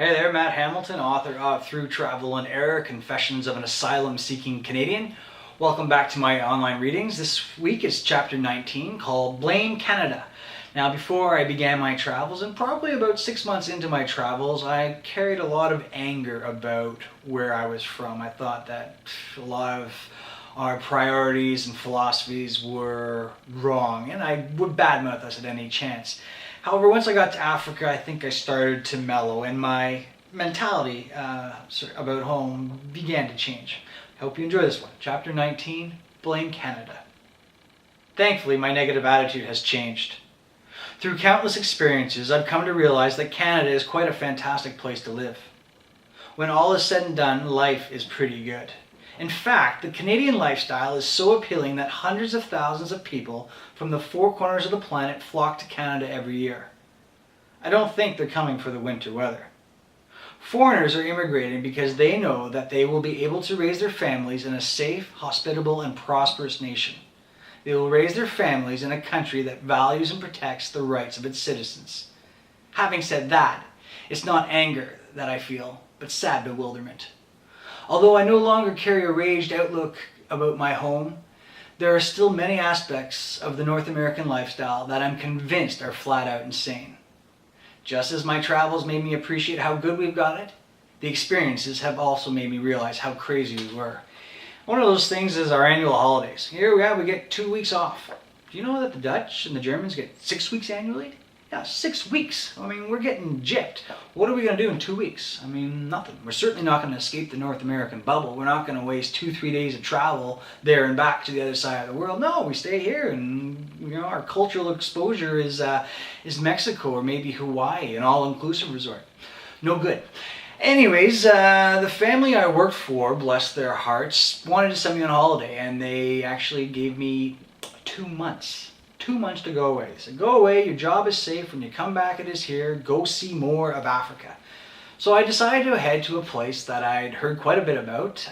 Hey there, Matt Hamilton, author of Through Travel and Error, Confessions of an Asylum-Seeking Canadian. Welcome back to my online readings. This week is chapter 19 called Blame Canada. Now, before I began my travels, and probably about 6 months into my travels, I carried a lot of anger about where I was from. I thought that a lot of our priorities and philosophies were wrong, and I would badmouth us at any chance. However, once I got to Africa, I think I started to mellow, and my mentality about home began to change. I hope you enjoy this one. Chapter 19, Blame Canada. Thankfully, my negative attitude has changed. Through countless experiences, I've come to realize that Canada is quite a fantastic place to live. When all is said and done, life is pretty good. In fact, the Canadian lifestyle is so appealing that hundreds of thousands of people from the four corners of the planet flock to Canada every year. I don't think they're coming for the winter weather. Foreigners are immigrating because they know that they will be able to raise their families in a safe, hospitable, and prosperous nation. They will raise their families in a country that values and protects the rights of its citizens. Having said that, it's not anger that I feel, but sad bewilderment. Although I no longer carry a raged outlook about my home, there are still many aspects of the North American lifestyle that I'm convinced are flat out insane. Just as my travels made me appreciate how good we've got it, the experiences have also made me realize how crazy we were. One of those things is our annual holidays. Here we get 2 weeks off. Do you know that the Dutch and the Germans get 6 weeks annually? Yeah, 6 weeks. I mean, we're getting gypped. What are we going to do in 2 weeks? I mean, nothing. We're certainly not going to escape the North American bubble. We're not going to waste 2-3 days of travel there and back to the other side of the world. No, we stay here, and our cultural exposure is Mexico or maybe Hawaii, an all-inclusive resort. No good. Anyways, the family I worked for, bless their hearts, wanted to send me on holiday, and they actually gave me 2 months. 2 months to go away. They said, go away, your job is safe, when you come back it is here, go see more of Africa. So I decided to head to a place that I'd heard quite a bit about,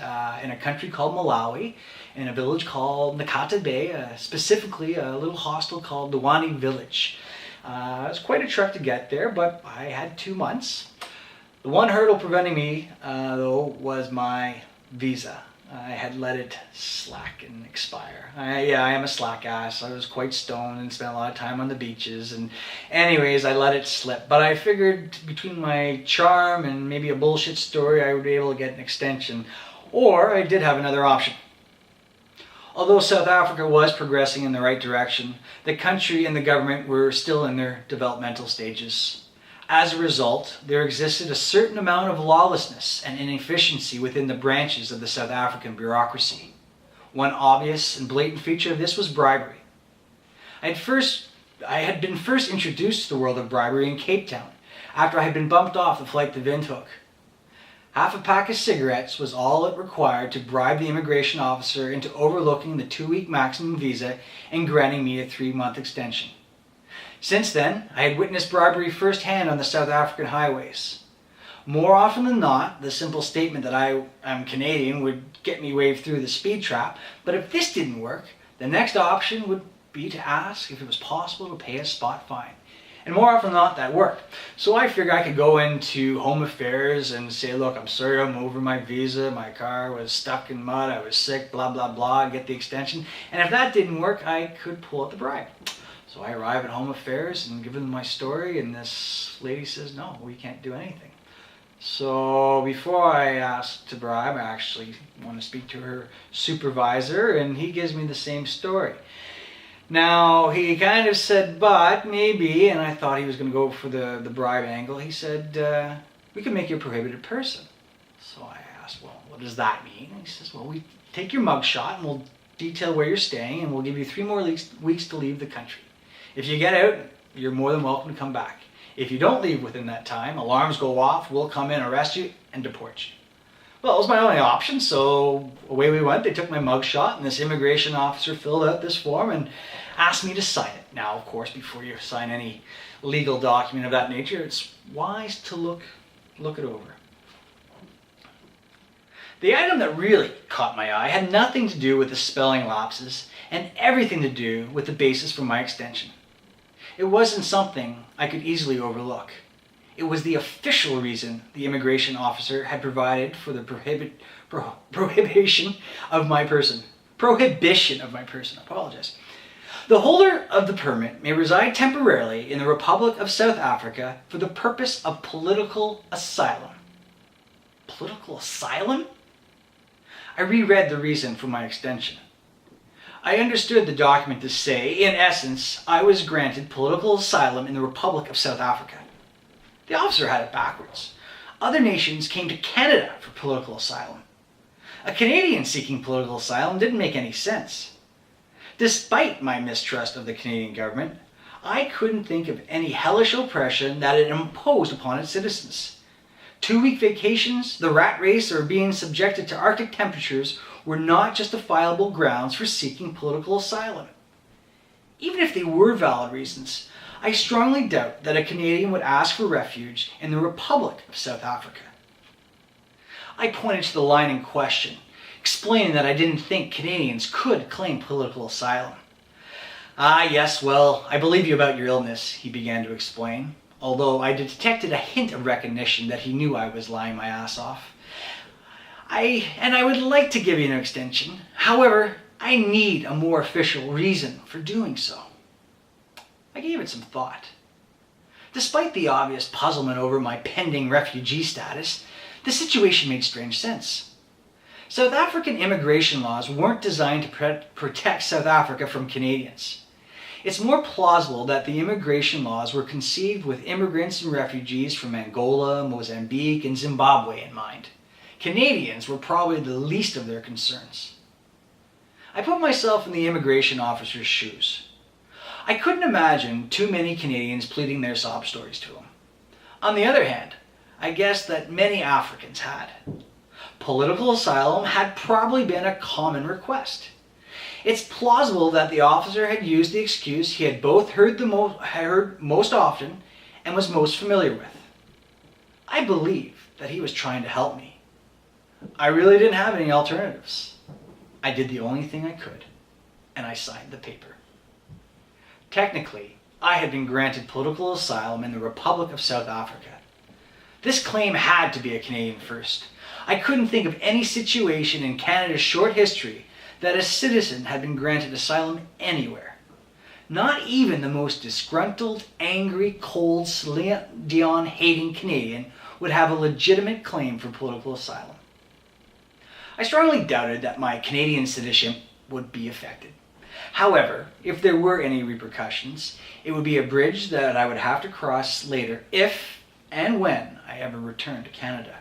in a country called Malawi, in a village called Nakata Bay, specifically a little hostel called Dwani Village. It was quite a trek to get there, but I had 2 months. The one hurdle preventing me, though, was my visa. I had let it slack and expire. I am a slack ass. I was quite stoned and spent a lot of time on the beaches. And anyways, I let it slip. But I figured between my charm and maybe a bullshit story, I would be able to get an extension. Or I did have another option. Although South Africa was progressing in the right direction, the country and the government were still in their developmental stages. As a result, there existed a certain amount of lawlessness and inefficiency within the branches of the South African bureaucracy. One obvious and blatant feature of this was bribery. I had been first introduced to the world of bribery in Cape Town, after I had been bumped off the flight to Windhoek. Half a pack of cigarettes was all it required to bribe the immigration officer into overlooking the 2-week maximum visa and granting me a 3-month extension. Since then, I had witnessed bribery firsthand on the South African highways. More often than not, the simple statement that I am Canadian would get me waved through the speed trap, but if this didn't work, the next option would be to ask if it was possible to pay a spot fine. And more often than not, that worked. So I figured I could go into Home Affairs and say, look, I'm sorry, I'm over my visa, my car was stuck in mud, I was sick, blah, blah, blah, and get the extension. And if that didn't work, I could pull out the bribe. So I arrive at Home Affairs and give them my story, and this lady says, no, we can't do anything. So before I ask to bribe, I actually want to speak to her supervisor, and he gives me the same story. Now, he kind of said, but maybe, and I thought he was going to go for the bribe angle, he said, we can make you a prohibited person. So I asked, well, what does that mean? And he says, well, we take your mugshot, and we'll detail where you're staying, and we'll give you 3 more weeks to leave the country. If you get out, you're more than welcome to come back. If you don't leave within that time, alarms go off, we'll come in, arrest you, and deport you. Well, it was my only option, so away we went. They took my mugshot, and this immigration officer filled out this form and asked me to sign it. Now, of course, before you sign any legal document of that nature, it's wise to look it over. The item that really caught my eye had nothing to do with the spelling lapses and everything to do with the basis for my extension. It wasn't something I could easily overlook. It was the official reason the immigration officer had provided for the prohibition of my person. Prohibition of my person, I apologize. The holder of the permit may reside temporarily in the Republic of South Africa for the purpose of political asylum. Political asylum? I reread the reason for my extension. I understood the document to say, in essence, I was granted political asylum in the Republic of South Africa. The officer had it backwards. Other nations came to Canada for political asylum. A Canadian seeking political asylum didn't make any sense. Despite my mistrust of the Canadian government, I couldn't think of any hellish oppression that it imposed upon its citizens. 2-week vacations, the rat race, or being subjected to Arctic temperatures were not justifiable grounds for seeking political asylum. Even if they were valid reasons, I strongly doubt that a Canadian would ask for refuge in the Republic of South Africa. I pointed to the line in question, explaining that I didn't think Canadians could claim political asylum. "Ah, yes, well, I believe you about your illness," he began to explain, although I detected a hint of recognition that he knew I was lying my ass off. I would like to give you an extension. However, I need a more official reason for doing so." I gave it some thought. Despite the obvious puzzlement over my pending refugee status, the situation made strange sense. South African immigration laws weren't designed to protect South Africa from Canadians. It's more plausible that the immigration laws were conceived with immigrants and refugees from Angola, Mozambique, and Zimbabwe in mind. Canadians were probably the least of their concerns. I put myself in the immigration officer's shoes. I couldn't imagine too many Canadians pleading their sob stories to him. On the other hand, I guessed that many Africans had. Political asylum had probably been a common request. It's plausible that the officer had used the excuse he had both heard most often and was most familiar with. I believe that he was trying to help me. I really didn't have any alternatives. I did the only thing I could, and I signed the paper. Technically, I had been granted political asylum in the Republic of South Africa. This claim had to be a Canadian first. I couldn't think of any situation in Canada's short history that a citizen had been granted asylum anywhere. Not even the most disgruntled, angry, cold, Celine Dion-hating Canadian would have a legitimate claim for political asylum. I strongly doubted that my Canadian citizenship would be affected. However, if there were any repercussions, it would be a bridge that I would have to cross later if and when I ever returned to Canada.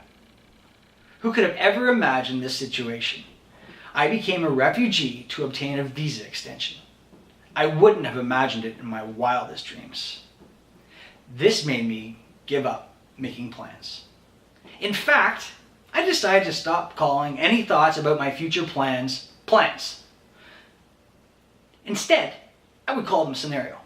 Who could have ever imagined this situation? I became a refugee to obtain a visa extension. I wouldn't have imagined it in my wildest dreams. This made me give up making plans. In fact, I decided to stop calling any thoughts about my future plans, plans. Instead, I would call them scenario.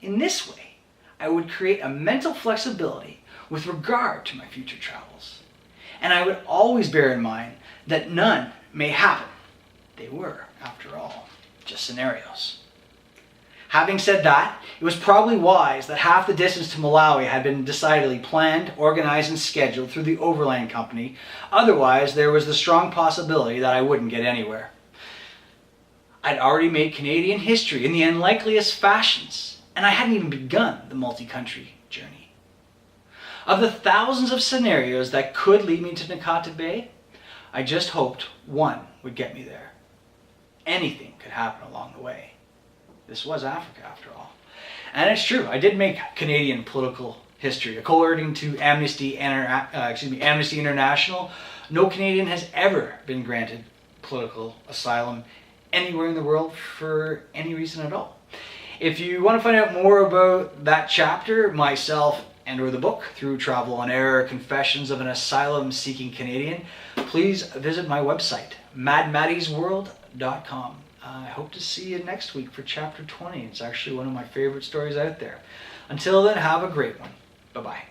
In this way, I would create a mental flexibility with regard to my future travels. And I would always bear in mind that none may happen. They were, after all, just scenarios. Having said that, it was probably wise that half the distance to Malawi had been decidedly planned, organized, and scheduled through the Overland Company. Otherwise, there was the strong possibility that I wouldn't get anywhere. I'd already made Canadian history in the unlikeliest fashions, and I hadn't even begun the multi-country journey. Of the thousands of scenarios that could lead me to Nakata Bay, I just hoped one would get me there. Anything could happen along the way. This was Africa, after all. And it's true, I did make Canadian political history. According to Amnesty International, no Canadian has ever been granted political asylum anywhere in the world for any reason at all. If you want to find out more about that chapter, myself, and/or the book, Through Travel and Error, Confessions of an Asylum-Seeking Canadian, please visit my website, madmaddiesworld.com. I hope to see you next week for Chapter 20. It's actually one of my favorite stories out there. Until then, have a great one. Bye-bye.